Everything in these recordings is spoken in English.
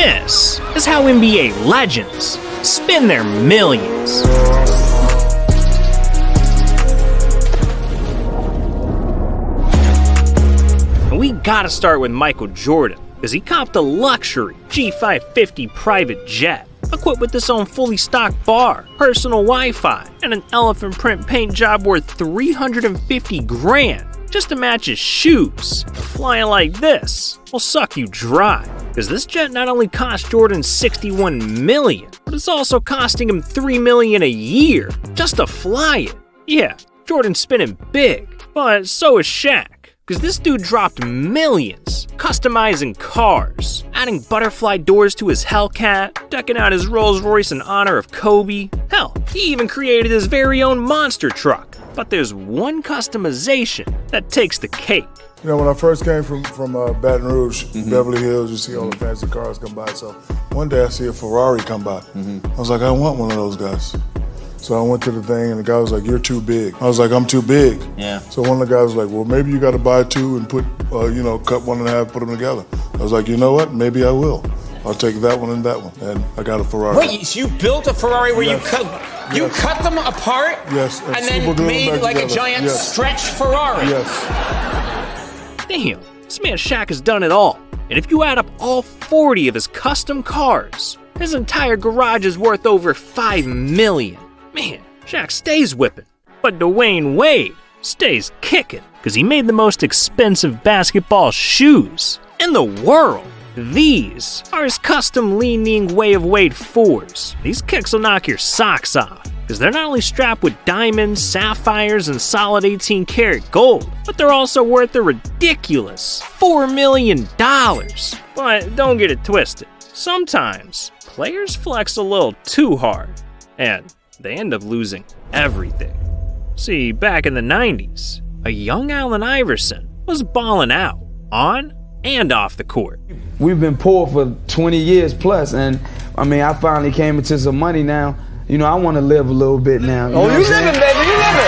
This is how NBA legends spend their millions. And we gotta start with Michael Jordan, because he copped a luxury G550 private jet, equipped with its own fully stocked bar, personal Wi-Fi, and an elephant print paint job worth $350,000 just to match his shoes. Flying like this will suck you dry, because this jet not only cost Jordan $61 million, but it's also costing him $3 million a year just to fly it. Yeah, Jordan's spinning big, but so is Shaq, because this dude dropped millions customizing cars, adding butterfly doors to his Hellcat, decking out his Rolls Royce in honor of Kobe. Hell, he even created his very own monster truck. But there's one customization that takes the cake. You know, when I first came from Baton Rouge, Beverly Hills, you see all the fancy cars come by. So one day I see a Ferrari come by. I was like, I want one of those guys. So I went to the thing and the guy was like, you're too big. I was like, I'm too big. Yeah. So one of the guys was like, well, maybe you got to buy two and put, cut one in half, put them together. I was like, you know what? Maybe I will. I'll take that one and that one. And I got a Ferrari. Wait, so you built a Ferrari where you cut them apart? Yes. And then made like together. A giant stretch Ferrari? Yes. Damn, this man Shaq has done it all. And if you add up all 40 of his custom cars, his entire garage is worth over $5 million. Man, Shaq stays whipping. But Dwayne Wade stays kicking, because he made the most expensive basketball shoes in the world. These are his custom leaning Way of Wade 4s. These kicks will knock your socks off, because they're not only strapped with diamonds, sapphires, and solid 18-karat gold, but they're also worth a ridiculous $4 million. But don't get it twisted. Sometimes players flex a little too hard, and they end up losing everything. See, back in the 90s, a young Allen Iverson was balling out on and off the court. We've been poor for 20 years plus, and I mean, I finally came into some money now. You know, I want to live a little bit now. You living, baby, you living.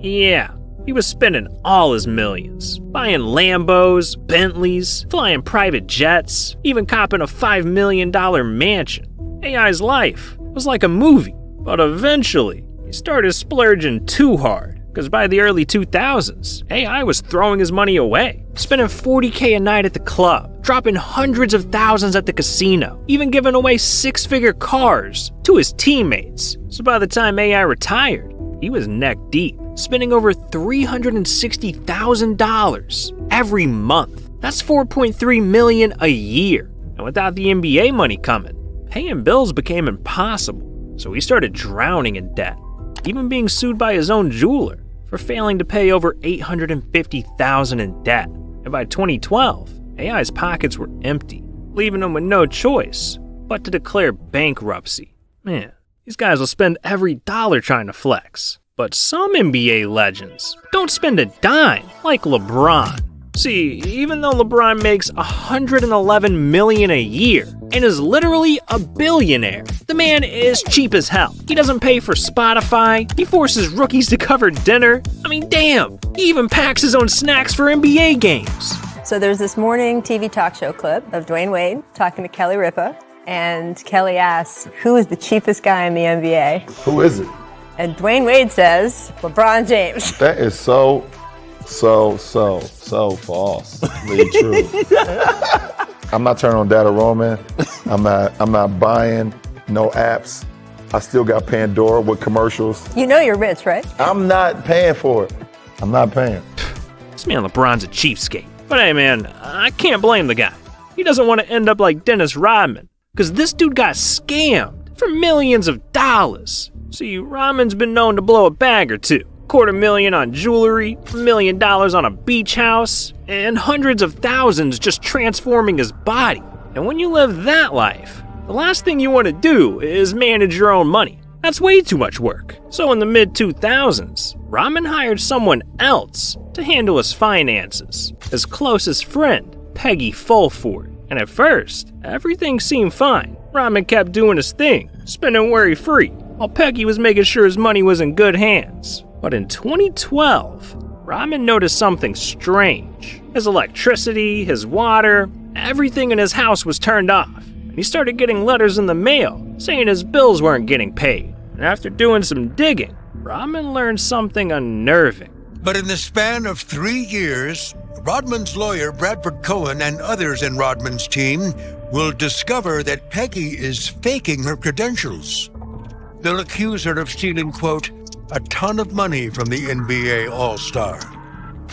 Yeah, he was spending all his millions, buying Lambos, Bentleys, flying private jets, even copping a $5 million mansion. AI's life was like a movie, but eventually he started splurging too hard. Because by the early 2000s, AI was throwing his money away, spending $40K a night at the club, dropping hundreds of thousands at the casino, even giving away six-figure cars to his teammates. So by the time AI retired, he was neck deep, spending over $360,000 every month. That's $4.3 million a year. And without the NBA money coming, paying bills became impossible. So he started drowning in debt, even being sued by his own jeweler for failing to pay over $850,000 in debt. And by 2012, AI's pockets were empty, leaving him with no choice but to declare bankruptcy. Man, these guys will spend every dollar trying to flex. But some NBA legends don't spend a dime like LeBron. See, even though LeBron makes $111 million a year and is literally a billionaire, the man is cheap as hell. He doesn't pay for Spotify, he forces rookies to cover dinner. I mean, damn, he even packs his own snacks for NBA games. So there's this morning TV talk show clip of Dwayne Wade talking to Kelly Ripa, and Kelly asks, who is the cheapest guy in the NBA? Who is it? And Dwayne Wade says, LeBron James. That is so falsely true. I'm not turning on data roaming. I'm not buying no apps. I still got Pandora with commercials. You know you're rich, right? I'm not paying for it. I'm not paying. This man LeBron's a cheapskate. But hey man, I can't blame the guy. He doesn't want to end up like Dennis Rodman, because this dude got scammed for millions of dollars. See, Rodman's been known to blow a bag or two. $250,000 on jewelry, $1 million on a beach house, and hundreds of thousands just transforming his body. And when you live that life, the last thing you want to do is manage your own money. That's way too much work. So in the mid-2000s, Rodman hired someone else to handle his finances, his closest friend, Peggy Fulford. And at first, everything seemed fine. Rodman kept doing his thing, spending worry-free, while Peggy was making sure his money was in good hands. But in 2012, Rodman noticed something strange. His electricity, his water, everything in his house was turned off. And he started getting letters in the mail saying his bills weren't getting paid. And after doing some digging, Rodman learned something unnerving. But in the span of 3 years, Rodman's lawyer, Bradford Cohen, and others in Rodman's team will discover that Peggy is faking her credentials. They'll accuse her of stealing, quote, a ton of money from the NBA All-Star.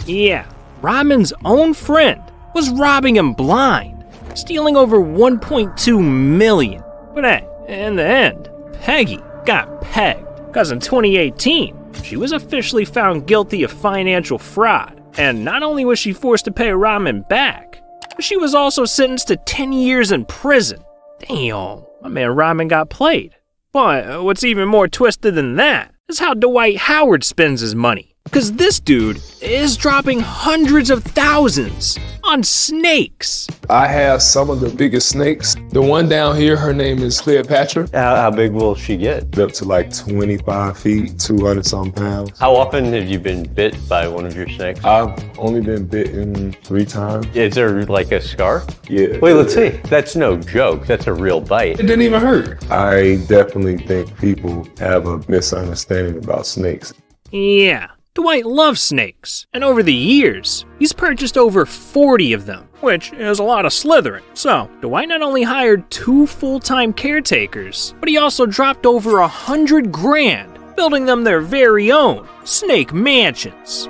Yeah, Rodman's own friend was robbing him blind, stealing over $1.2 million. But hey, in the end, Peggy got pegged, because in 2018, she was officially found guilty of financial fraud. And not only was she forced to pay Rodman back, but she was also sentenced to 10 years in prison. Damn, my man Rodman got played. But what's even more twisted than that is how Dwight Howard spends his money. Because this dude is dropping hundreds of thousands on snakes. I have some of the biggest snakes. The one down here, her name is Cleopatra. How big will she get? Up to like 25 feet, 200 some pounds. How often have you been bit by one of your snakes? I've only been bitten 3 times. Is there like a scar? Yeah. Wait, let's see. That's no joke. That's a real bite. It didn't even hurt. I definitely think people have a misunderstanding about snakes. Yeah. Dwight loves snakes, and over the years, he's purchased over 40 of them, which is a lot of slithering. So, Dwight not only hired 2 full-time caretakers, but he also dropped over $100 grand, building them their very own snake mansions.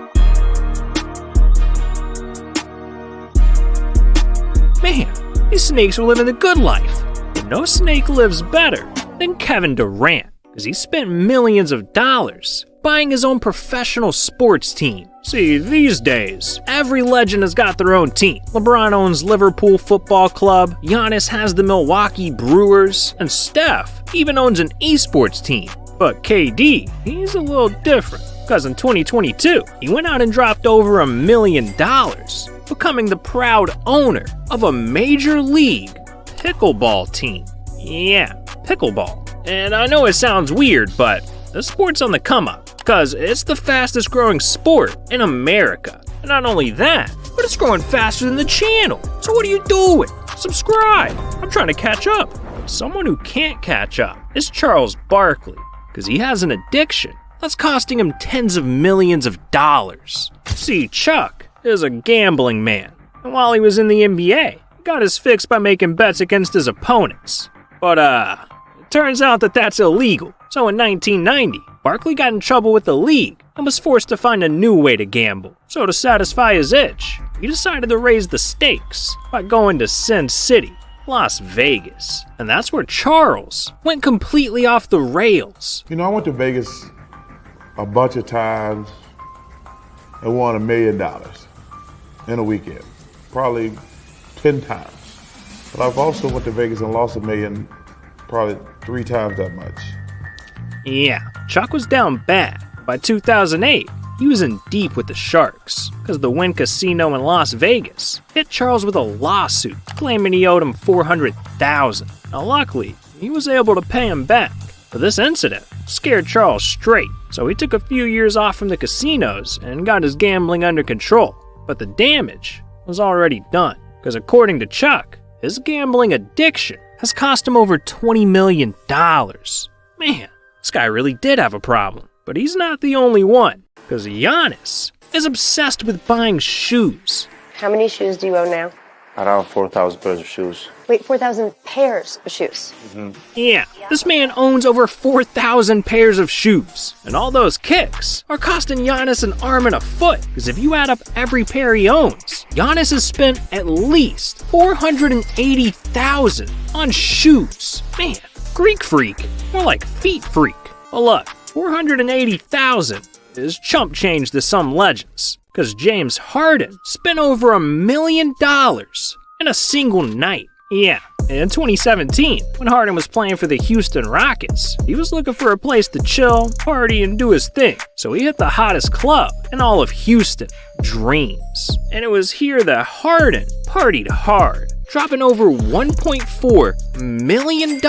Man, these snakes are living the good life, but no snake lives better than Kevin Durant, because he spent millions of dollars buying his own professional sports team. See, these days, every legend has got their own team. LeBron owns Liverpool Football Club, Giannis has the Milwaukee Brewers, and Steph even owns an esports team. But KD, he's a little different, because in 2022, he went out and dropped over $1 million, becoming the proud owner of a major league pickleball team. Yeah, pickleball. And I know it sounds weird, but the sport's on the come up, because it's the fastest growing sport in America. And not only that, but it's growing faster than the channel. So what are you doing? Subscribe. I'm trying to catch up. Someone who can't catch up is Charles Barkley, because he has an addiction that's costing him tens of millions of dollars. See, Chuck is a gambling man, and while he was in the NBA, he got his fix by making bets against his opponents. But it turns out that that's illegal. So in 1990, Barkley got in trouble with the league and was forced to find a new way to gamble. So to satisfy his itch, he decided to raise the stakes by going to Sin City, Las Vegas. And that's where Charles went completely off the rails. You know, I went to Vegas a bunch of times and won $1 million in a weekend, probably 10 times. But I've also went to Vegas and lost $1 million probably 3 times that much. Yeah, Chuck was down bad. By 2008, he was in deep with the Sharks, because the Wynn Casino in Las Vegas hit Charles with a lawsuit, claiming he owed him $400,000. Now luckily, he was able to pay him back. But this incident scared Charles straight, so he took a few years off from the casinos and got his gambling under control. But the damage was already done, because according to Chuck, his gambling addiction has cost him over $20 million. Man, this guy really did have a problem. But he's not the only one, because Giannis is obsessed with buying shoes. How many shoes do you own now? Around 4,000 pairs of shoes. Wait, 4,000 pairs of shoes? Yeah, this man owns over 4,000 pairs of shoes. And all those kicks are costing Giannis an arm and a foot. Because if you add up every pair he owns, Giannis has spent at least $480,000 on shoes. Man, Greek freak. More like feet freak. But look, $480,000 is chump change to some legends. Because James Harden spent over $1 million in a single night. Yeah, in 2017, when Harden was playing for the Houston Rockets, he was looking for a place to chill, party, and do his thing. So he hit the hottest club in all of Houston, Dreams. And it was here that Harden partied hard, dropping over $1.4 million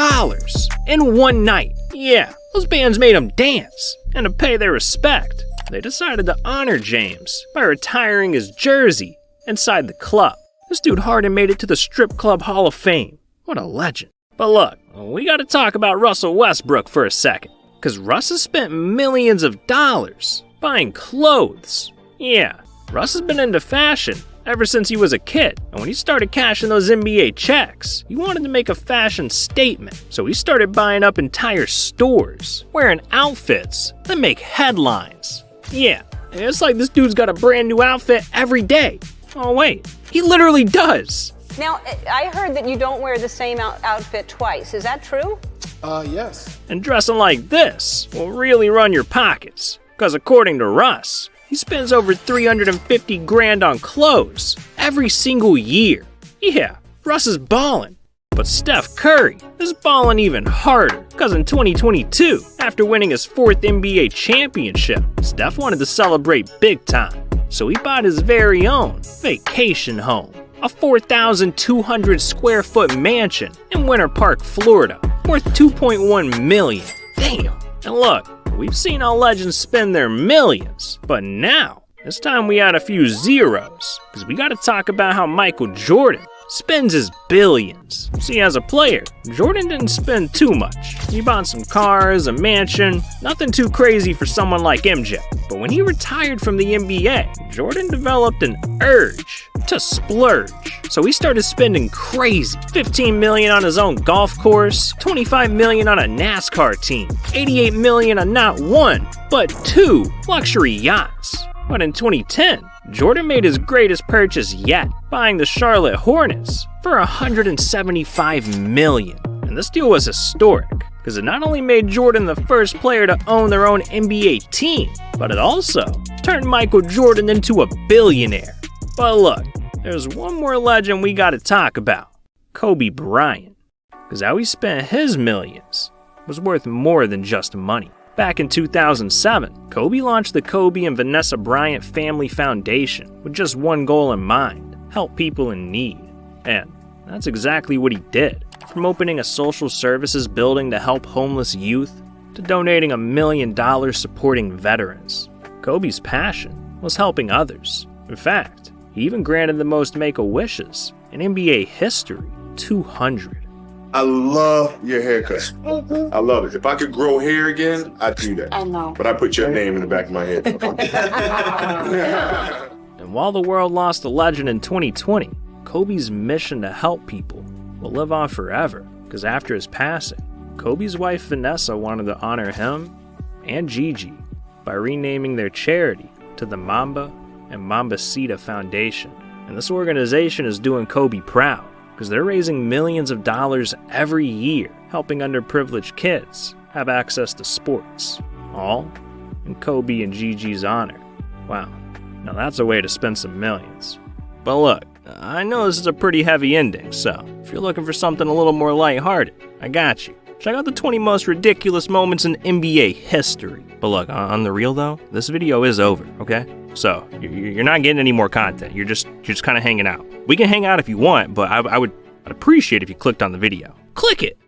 in one night. Yeah, those bands made him dance. And to pay their respect, they decided to honor James by retiring his jersey inside the club. This dude Harden made it to the Strip Club Hall of Fame. What a legend. But look, we gotta talk about Russell Westbrook for a second, because Russ has spent millions of dollars buying clothes. Yeah, Russ has been into fashion ever since he was a kid, and when he started cashing those NBA checks, he wanted to make a fashion statement, so he started buying up entire stores, wearing outfits that make headlines. Yeah, it's like this dude's got a brand new outfit every day. Oh wait, he literally does. Now, I heard that you don't wear the same outfit twice. Is that true? Yes. And dressing like this will really run your pockets, because according to Russ, he spends over 350 grand on clothes every single year. Yeah, Russ is ballin'. But Steph Curry is ballin' even harder, because in 2022, after winning his 4th NBA championship, Steph wanted to celebrate big time. So he bought his very own vacation home, a 4,200 square foot mansion in Winter Park, Florida, worth $2.1 million. Damn. And look, we've seen all legends spend their millions, but now, this time we add a few zeros, because we gotta talk about how Michael Jordan spends his billions. See, as a player, Jordan didn't spend too much. He bought some cars, a mansion, nothing too crazy for someone like MJ. But when he retired from the NBA, Jordan developed an urge to splurge. So he started spending crazy. $15 million on his own golf course, $25 million on a NASCAR team, $88 million on not one, but 2 luxury yachts. But in 2010, Jordan made his greatest purchase yet, buying the Charlotte Hornets for $175 million. And this deal was historic, because it not only made Jordan the first player to own their own NBA team, but it also turned Michael Jordan into a billionaire. But look, there's one more legend we gotta talk about, Kobe Bryant, because how he spent his millions was worth more than just money. Back in 2007, Kobe launched the Kobe and Vanessa Bryant Family Foundation with just one goal in mind: help people in need. And that's exactly what he did. From opening a social services building to help homeless youth, to donating $1 million supporting veterans, Kobe's passion was helping others. In fact, he even granted the most Make-A-Wishes in NBA history, 200. I love your haircut. I love it. If I could grow hair again, I'd do that. I know. But I put your name in the back of my head. And while the world lost a legend in 2020, Kobe's mission to help people will live on forever, because after his passing, Kobe's wife Vanessa wanted to honor him and Gigi by renaming their charity to the Mamba and Mambacita Foundation. And this organization is doing Kobe proud, because they're raising millions of dollars every year, helping underprivileged kids have access to sports, all in Kobe and Gigi's honor. Wow, now that's a way to spend some millions. But look, I know this is a pretty heavy ending, so if you're looking for something a little more lighthearted, I got you. Check out the 20 most ridiculous moments in NBA history. But look, on the real though, this video is over, okay? So, you're not getting any more content. You're just kind of hanging out. We can hang out if you want, but I'd appreciate if you clicked on the video. Click it!